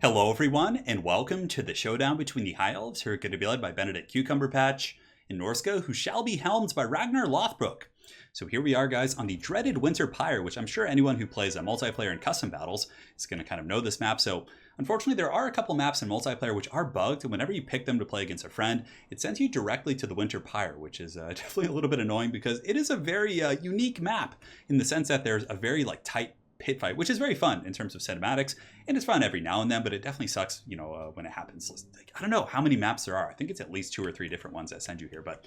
Hello everyone, and welcome to the showdown between the High Elves, who are going to be led by Benedict Cucumber Patch, and Norsca, who shall be helmed by Ragnar Lothbrok. So here we are, guys, on the dreaded Winter Pyre, which I'm sure anyone who plays a multiplayer and custom battles is going to kind of know this map. So unfortunately, there are a couple maps in multiplayer which are bugged, and whenever you pick them to play against a friend, it sends you directly to the Winter Pyre, which is definitely a little bit annoying because it is a very unique map in the sense that there's a very tight pit fight, which is very fun in terms of cinematics, and it's fun every now and then, but it definitely sucks, when it happens. I don't know how many maps there are. I think it's at least 2 or 3 different ones that send you here, but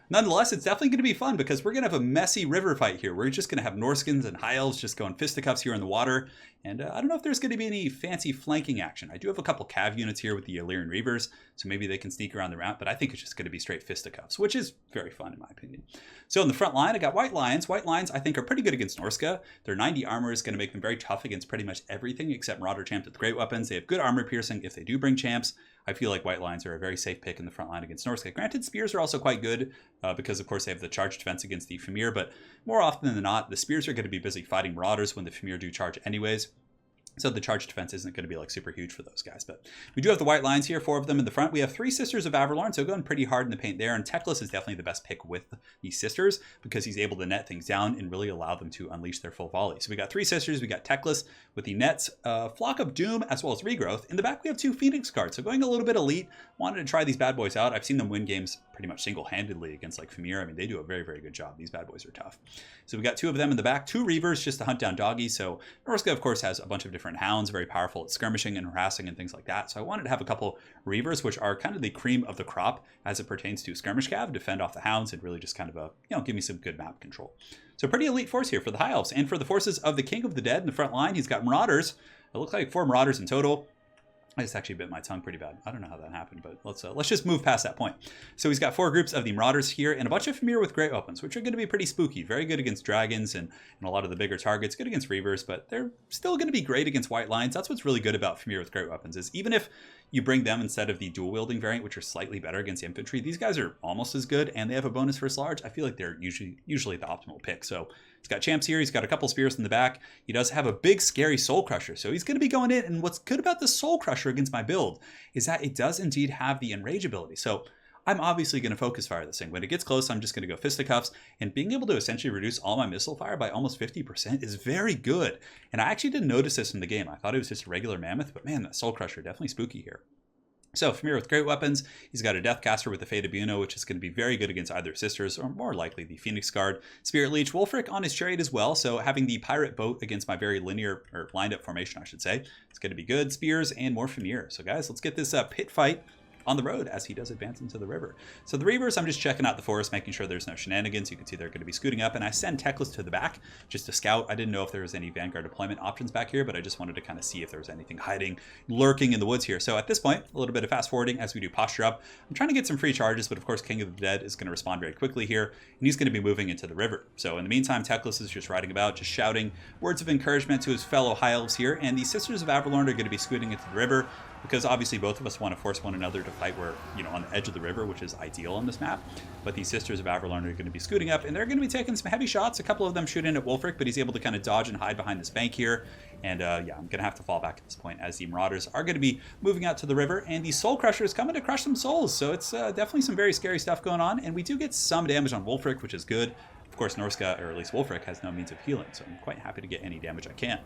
nonetheless, it's definitely going to be fun because we're going to have a messy river fight here. We're just going to have Norskins and High Elves just going fisticuffs here in the water. And I don't know if there's going to be any fancy flanking action. I do have a couple cav units here with the Illyrian Reavers, so maybe they can sneak around the ramp, but I think it's just going to be straight fisticuffs, which is very fun in my opinion. So in the front line, I got White Lions. White Lions, I think, are pretty good against Norsca. Their 90 armor is going to make them very tough against pretty much everything except Marauder Champs with great weapons. They have good armor piercing if they do bring champs. I feel like White Lions are a very safe pick in the front line against Norsca. Granted, spears are also quite good because, of course, they have the charge defense against the Fimir, but more often than not, the spears are going to be busy fighting Marauders when the Fimir do charge anyways. So the charge defense isn't going to be super huge for those guys. But we do have the White Lions here, 4 of them in the front. We have 3 Sisters of Averlorn, so going pretty hard in the paint there. And Teclis is definitely the best pick with these Sisters because he's able to net things down and really allow them to unleash their full volley. So we got 3 Sisters. We got Teclis with the nets, Flock of Doom, as well as Regrowth. In the back, we have 2 Phoenix cards. So going a little bit elite. Wanted to try these bad boys out. I've seen them win games pretty much single-handedly against Fimir. I mean, they do a very, very good job. These bad boys are tough. So we got 2 of them in the back, 2 Reavers just to hunt down doggies. So Norsca, of course, has a bunch of different hounds, very powerful at skirmishing and harassing and things like that. So I wanted to have a couple Reavers, which are kind of the cream of the crop as it pertains to skirmish cav, defend off the hounds, and really just kind of give me some good map control. So pretty elite force here for the High Elves. And for the forces of the King of the Dead in the front line, he's got Marauders. It looks like 4 Marauders in total. I just actually bit my tongue pretty bad. I don't know how that happened, but let's just move past that point. So he's got 4 groups of the Marauders here and a bunch of Fimir with great weapons, which are going to be pretty spooky. Very good against dragons and a lot of the bigger targets. Good against Reavers, but they're still going to be great against White Lions. That's what's really good about Fimir with great weapons is even if you bring them instead of the dual wielding variant, which are slightly better against infantry, these guys are almost as good and they have a bonus versus large. I feel like they're usually the optimal pick. So he's got champs here. He's got a couple spears in the back. He does have a big, scary Soul Crusher. So he's going to be going in. And what's good about the Soul Crusher against my build is that it does indeed have the Enrage ability. So I'm obviously going to focus fire this thing. When it gets close, I'm just going to go fisticuffs. And being able to essentially reduce all my missile fire by almost 50% is very good. And I actually didn't notice this in the game. I thought it was just a regular mammoth. But man, that Soul Crusher, definitely spooky here. So Fimir with great weapons, he's got a Deathcaster with the Fate of Buno, which is going to be very good against either Sisters, or more likely the Phoenix Guard. Spirit Leech, Wolfric on his chariot as well, so having the Pirate Boat against my very linear, or lined up formation I should say, it's going to be good. Spears and more Fimir. So guys, let's get this pit fight on the road as he does advance into the river. So the Reavers, I'm just checking out the forest, making sure there's no shenanigans. You can see they're going to be scooting up, and I send Teclis to the back just to scout. I didn't know if there was any Vanguard deployment options back here, but I just wanted to kind of see if there was anything hiding, lurking in the woods here. So at this point, a little bit of fast forwarding as we do posture up. I'm trying to get some free charges, but of course King of the Dead is going to respond very quickly here, and he's going to be moving into the river. So in the meantime, Teclis is just riding about, just shouting words of encouragement to his fellow High Elves here, and the Sisters of Averlorn are going to be scooting into the river, because obviously both of us want to force one another to fight where, on the edge of the river, which is ideal on this map. But these Sisters of Averlorn are going to be scooting up, and they're going to be taking some heavy shots. A couple of them shoot in at Wolfric, but he's able to kind of dodge and hide behind this bank here. And yeah, I'm going to have to fall back at this point as the Marauders are going to be moving out to the river, and the Soul Crusher is coming to crush some souls. So it's definitely some very scary stuff going on, and we do get some damage on Wolfric, which is good. Of course, Norsca, or at least Wolfric, has no means of healing, so I'm quite happy to get any damage I can.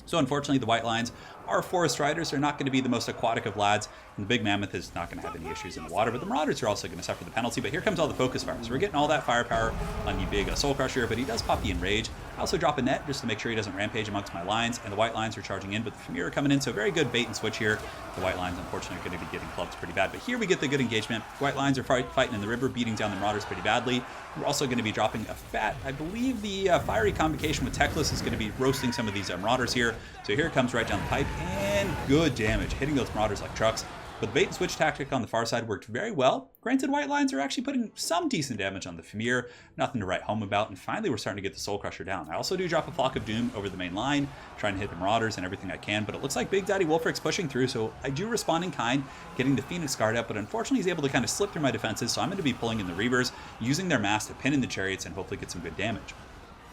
So unfortunately, the White Lions are forest riders. They're not going to be the most aquatic of lads, and the Big Mammoth is not going to have any issues in the water, but the Marauders are also going to suffer the penalty. But here comes all the focus fire. So we're getting all that firepower on the big Soul Crusher, but he does pop the Enrage. I also drop a net just to make sure he doesn't rampage amongst my lines, and the White Lions are charging in, but the Fimir are coming in, so very good bait and switch here. The White Lions, unfortunately, are going to be getting clubbed pretty bad, but here we get the good engagement. White Lions are fighting in the river, beating down the Marauders pretty badly. We're also going to be dropping a fat, I believe the Fiery Convocation with Teclis is going to be roasting some of these Marauders here. So here it comes right down the pipe, and good damage, hitting those Marauders like trucks. But the bait and switch tactic on the far side worked very well. Granted, White Lions are actually putting some decent damage on the Fimir, nothing to write home about, and finally we're starting to get the Soul Crusher down. I also do drop a Flock of Doom over the main line, trying to hit the Marauders and everything I can, but it looks like Big Daddy Wolfric's pushing through, so I do respond in kind, getting the Phoenix Guard up, but unfortunately he's able to kind of slip through my defenses, so I'm going to be pulling in the Reavers, using their mass to pin in the chariots and hopefully get some good damage.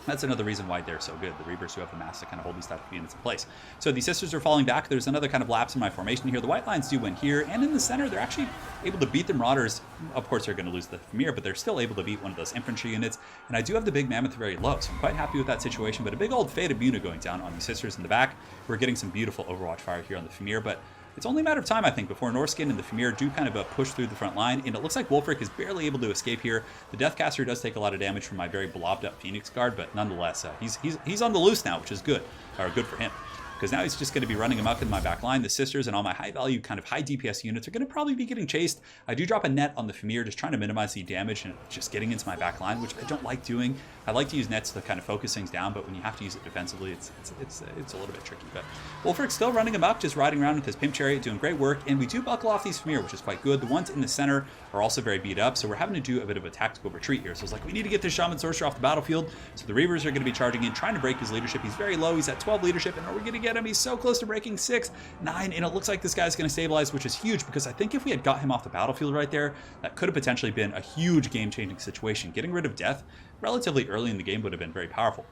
That's another reason why they're so good. The Reavers do have the mass to kind of hold these type of units in place. So the Sisters are falling back. There's another kind of lapse in my formation here. The White Lines do win here, and in the center, they're actually able to beat the Marauders. Of course, they're going to lose the Famir, but they're still able to beat one of those infantry units. And I do have the Big Mammoth very low, so I'm quite happy with that situation. But a big old Fade of Muna going down on the Sisters in the back. We're getting some beautiful Overwatch fire here on the Famir, but it's only a matter of time, I think, before Norsca and the Famir do kind of push through the front line, and it looks like Wulfric is barely able to escape here. The Deathcaster does take a lot of damage from my very blobbed up Phoenix Guard, but nonetheless, he's on the loose now, which is good, or good for him. Because now he's just going to be running amok in my back line. The Sisters and all my high-value, kind of high DPS units are going to probably be getting chased. I do drop a net on the Famir, just trying to minimize the damage and just getting into my back line, which I don't like doing. I like to use nets to kind of focus things down, but when you have to use it defensively, it's a little bit tricky. But Wulfric's still running amok, just riding around with his Pimp Chariot, doing great work, and we do buckle off these Famir, which is quite good. The ones in the center are also very beat up, so we're having to do a bit of a tactical retreat here. So it's like, we need to get this Shaman Sorcerer off the battlefield. So the Reavers are going to be charging in, trying to break his leadership. He's very low. He's at 12 leadership, and are we going to get him? He's so close to breaking 6, 9, and it looks like this guy's going to stabilize, which is huge, because I think if we had got him off the battlefield right there, that could have potentially been a huge game-changing situation. Getting rid of death relatively early in the game would have been very powerful.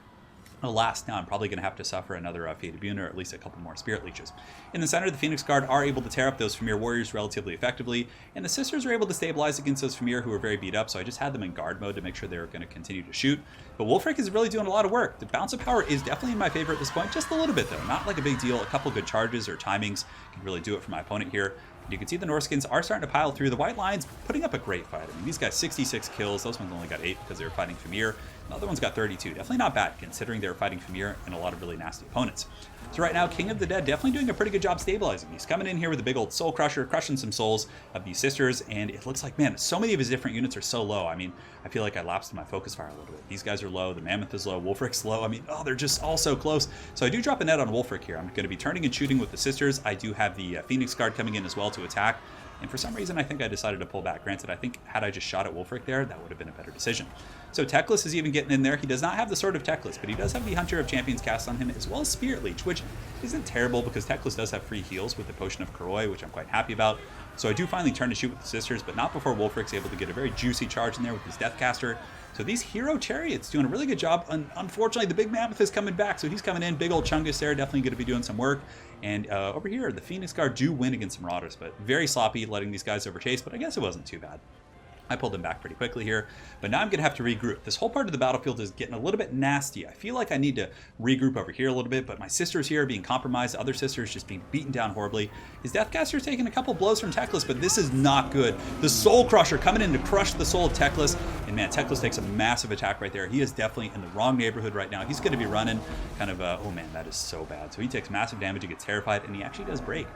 Alas, now I'm probably going to have to suffer another Fade of Muna, or at least a couple more Spirit Leeches. In the center, the Phoenix Guard are able to tear up those Famir Warriors relatively effectively, and the Sisters are able to stabilize against those Famir who are very beat up, so I just had them in guard mode to make sure they were going to continue to shoot. But Wulfric is really doing a lot of work. The bounce of power is definitely in my favor at this point, just a little bit though, not like a big deal. A couple good charges or timings can really do it for my opponent here. You can see the Norskins are starting to pile through. The White Lines putting up a great fight. I mean, these guys 66 kills. Those ones only got 8 because they were fighting Famir. The other one's got 32. Definitely not bad considering they were fighting Famir and a lot of really nasty opponents. So right now, King of the Dead definitely doing a pretty good job stabilizing. He's coming in here with a big old Soul Crusher, crushing some souls of these Sisters, and it looks like, man, so many of his different units are so low. I mean, I feel like I lapsed in my focus fire a little bit. These guys are low. The Mammoth is low. Wulfric's low. I mean, oh, they're just all so close. So I do drop a net on Wulfric here. I'm going to be turning and shooting with the Sisters. I do have the Phoenix Guard coming in as well to attack. And for some reason, I think I decided to pull back. Granted, I think had I just shot at Wulfric there, that would have been a better decision. So Teclis is even getting in there. He does not have the Sword of Teclis, but he does have the Hunter of Champions cast on him, as well as Spirit Leech, which isn't terrible because Teclis does have free heals with the Potion of Koroi, which I'm quite happy about. So I do finally turn to shoot with the Sisters, but not before Wulfric's able to get a very juicy charge in there with his Deathcaster. So these Hero Chariots doing a really good job. Unfortunately, the Big Mammoth is coming back, so he's coming in. Big old Chungus there, definitely going to be doing some work. And over here, the Phoenix Guard do win against some Marauders, but very sloppy letting these guys overchase, but I guess it wasn't too bad. I pulled them back pretty quickly here, but now I'm going to have to regroup. This whole part of the battlefield is getting a little bit nasty. I feel like I need to regroup over here a little bit, but my Sisters here are being compromised. Other Sisters just being beaten down horribly. His Deathcaster's taking a couple blows from Teclis, but this is not good. The Soul Crusher coming in to crush the soul of Teclis, and man, Teclis takes a massive attack right there. He is definitely in the wrong neighborhood right now. He's going to be running kind of, oh man, that is so bad. So he takes massive damage, he gets terrified, and he actually does break.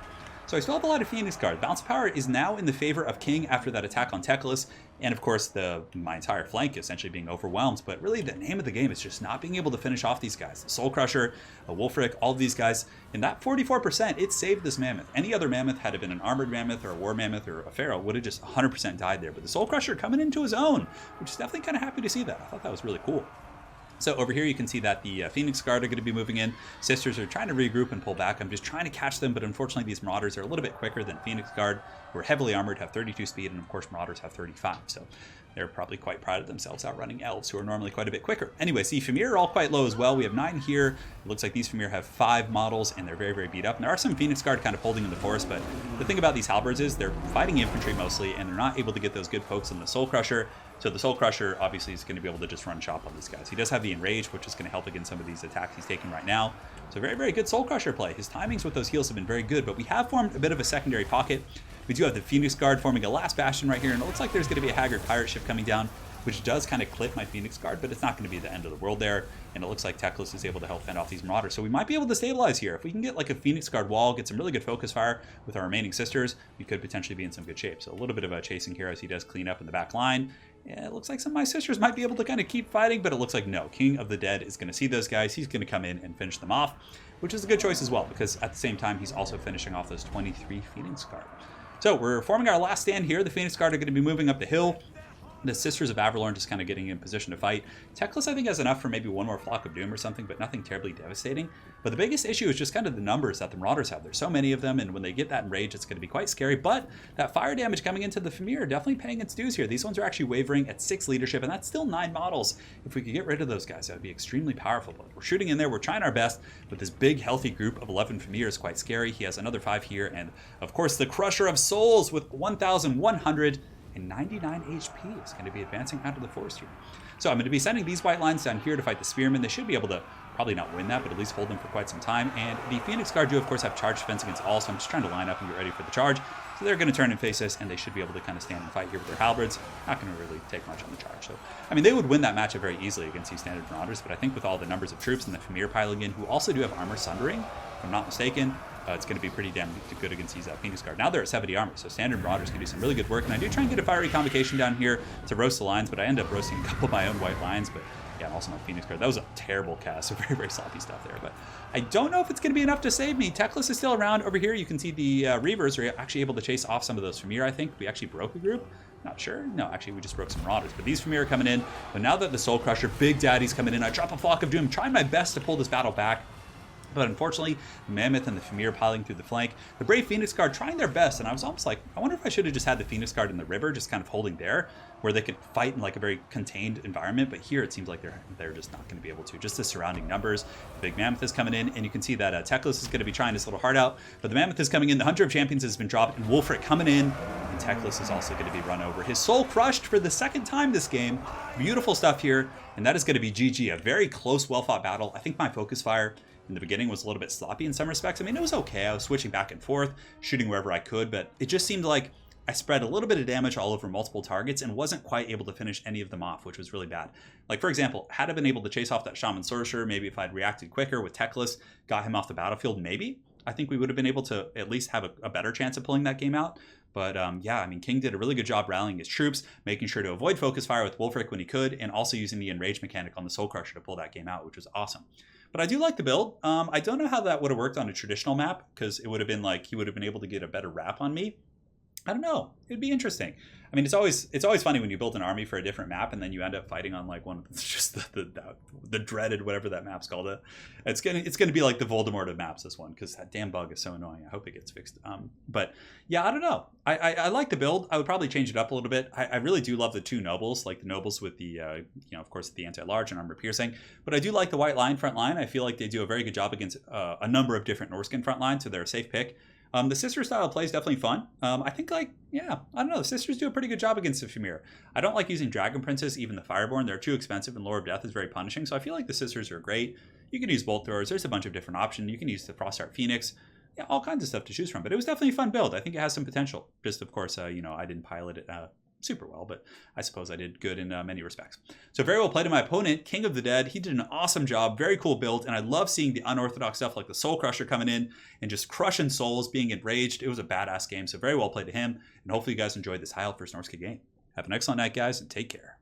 So I still have a lot of Phoenix Guard. Bounce Power is now in the favor of King after that attack on Teclis, and of course my entire flank essentially being overwhelmed, but really the name of the game is just not being able to finish off these guys. The Soul Crusher, a Wulfric, all of these guys, and that 44%, it saved this Mammoth. Any other Mammoth, had it been an Armored Mammoth or a War Mammoth or a Pharaoh, would have just 100% died there, but the Soul Crusher coming into his own, which is definitely kind of happy to see that. I thought that was really cool. So over here you can see that the Phoenix Guard are going to be moving in. Sisters are trying to regroup and pull back. I'm just trying to catch them, but unfortunately these Marauders are a little bit quicker than Phoenix Guard, who are heavily armored, have 32 speed, and of course Marauders have 35. So they're probably quite proud of themselves outrunning Elves, who are normally quite a bit quicker. Anyway, see, Famir are all quite low as well. We have 9 here. It looks like these Famir have 5 models, and they're very, very beat up. And there are some Phoenix Guard kind of holding in the forest, but the thing about these Halberds is they're fighting infantry mostly, and they're not able to get those good pokes on the Soul Crusher. So the Soul Crusher obviously is going to be able to just run chop on these guys. He does have the Enrage, which is going to help against some of these attacks he's taking right now. So very, very good Soul Crusher play. His timings with those heals have been very good, but we have formed a bit of a secondary pocket. We do have the Phoenix Guard forming a last bastion right here, and it looks like there's going to be a Haggard pirate ship coming down, which does kind of clip my Phoenix Guard, but it's not going to be the end of the world there. And it looks like Teclis is able to help fend off these Marauders. So we might be able to stabilize here. If we can get like a Phoenix Guard wall, get some really good focus fire with our remaining Sisters, we could potentially be in some good shape. So a little bit of a chasing here as he does clean up in the back line. Yeah, it looks like some of my Sisters might be able to kind of keep fighting, but it looks like no. King of the Dead is going to see those guys. He's going to come in and finish them off, which is a good choice as well, because at the same time, he's also finishing off those 23 Phoenix Guard. So we're forming our last stand here. The Phoenix Guard are going to be moving up the hill. The Sisters of Avalorn just kind of getting in position to fight. Teclis, I think, has enough for maybe one more Flock of Doom or something, but nothing terribly devastating. But the biggest issue is just kind of the numbers that the Marauders have. There's so many of them, and when they get that enraged, it's going to be quite scary. But that fire damage coming into the Famir definitely paying its dues here. These ones are actually wavering at 6 leadership, and that's still 9 models. If we could get rid of those guys, that would be extremely powerful. But we're shooting in there. We're trying our best, but this big, healthy group of 11 Famir is quite scary. He has another 5 here, and of course, the Crusher of Souls with 1,100. And 99 HP is going to be advancing out of the forest here. So I'm going to be sending these white lines down here to fight the Spearmen. They should be able to probably not win that, but at least hold them for quite some time. And the Phoenix Guard do, of course, have charge defense against all, so I'm just trying to line up and get ready for the charge. So they're going to turn and face us, and they should be able to kind of stand and fight here with their halberds. Not going to really take much on the charge. So, I mean, they would win that matchup very easily against these standard Marauders, but I think with all the numbers of troops and the Famir piling in, who also do have armor sundering, if I'm not mistaken, it's going to be pretty damn good against these Phoenix Guard. Now they're at 70 armor, so standard Marauders can do some really good work. And I do try and get a fiery convocation down here to roast the lines, but I end up roasting a couple of my own white lines. But yeah, and also my Phoenix Guard. That was a terrible cast, so very, very sloppy stuff there. But I don't know if it's going to be enough to save me. Teclis is still around. Over here, you can see the Reavers are actually able to chase off some of those Famir, I think. We actually broke a group. Not sure. No, actually, we just broke some Marauders. But these Famir are coming in. But now that the Soul Crusher, Big Daddy's coming in, I drop a Flock of Doom, trying my best to pull this battle back. But unfortunately, the Mammoth and the Famir piling through the flank. The Brave Phoenix Guard trying their best, and I was almost like, I wonder if I should have just had the Phoenix Guard in the river, just kind of holding there, where they could fight in like a very contained environment. But here it seems like they're just not going to be able to. Just the surrounding numbers. The big Mammoth is coming in, and you can see that Teclis is going to be trying his little heart out. But the Mammoth is coming in. The Hunter of Champions has been dropped, and Wolfric coming in. And Teclis is also going to be run over. His soul crushed for the second time this game. Beautiful stuff here, and that is going to be GG. A very close, well-fought battle. I think my focus fire in the beginning was a little bit sloppy in some respects. I mean, it was okay. I was switching back and forth, shooting wherever I could, but it just seemed like I spread a little bit of damage all over multiple targets and wasn't quite able to finish any of them off, which was really bad. Like, for example, had I been able to chase off that Shaman Sorcerer, maybe if I'd reacted quicker with Teclis, got him off the battlefield, maybe, I think we would have been able to at least have a better chance of pulling that game out. But yeah, I mean, King did a really good job rallying his troops, making sure to avoid focus fire with Wolfric when he could, and also using the Enrage mechanic on the Soul Crusher to pull that game out, which was awesome. But I do like the build. I don't know how that would have worked on a traditional map, because it would have been like he would have been able to get a better wrap on me. I don't know. It'd be interesting. I mean, it's always funny when you build an army for a different map and then you end up fighting on like one of just the dreaded whatever that map's called. It's gonna be like the Voldemort of maps, this one, because that damn bug is so annoying. I hope it gets fixed. But yeah, I don't know. I like the build. I would probably change it up a little bit. I really do love the two nobles, like the nobles with the of course the anti-large and armor piercing. But I do like the white line front line. I feel like they do a very good job against a number of different Norscan front lines, so they're a safe pick. The sister style of play is definitely fun. I think, like, yeah, I don't know. The sisters do a pretty good job against the Famir. I don't like using Dragon Princess, even the Fireborn. They're too expensive, and Lore of Death is very punishing. So I feel like the sisters are great. You can use Bolt Throwers. There's a bunch of different options. You can use the Frostheart Phoenix. Yeah, all kinds of stuff to choose from. But it was definitely a fun build. I think it has some potential. Just, of course, I didn't pilot it super well, but I suppose I did good in many respects. So very well played to my opponent, King of the Dead. He did an awesome job, very cool build, and I love seeing the unorthodox stuff like the Soul Crusher coming in and just crushing souls, being enraged. It was a badass game, so very well played to him, and hopefully you guys enjoyed this High Elf vs Norsca game. Have an excellent night, guys, and take care.